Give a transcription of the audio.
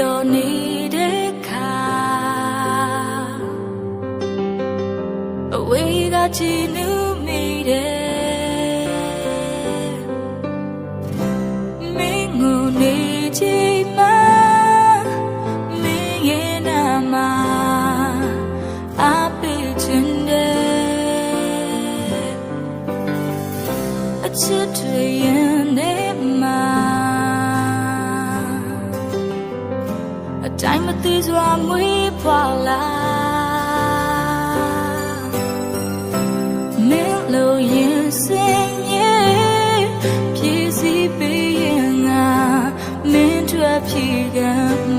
တော်နေတဲ့ခါအဝေးကချီနူးမိတယ်မင်းကိုနေချင်မှမင်းရဲ့နာမအပေးချင်တယ်အချစ်တွေရင်နေမှာအတိုင်းမသိစွာမွေးဖွာလာ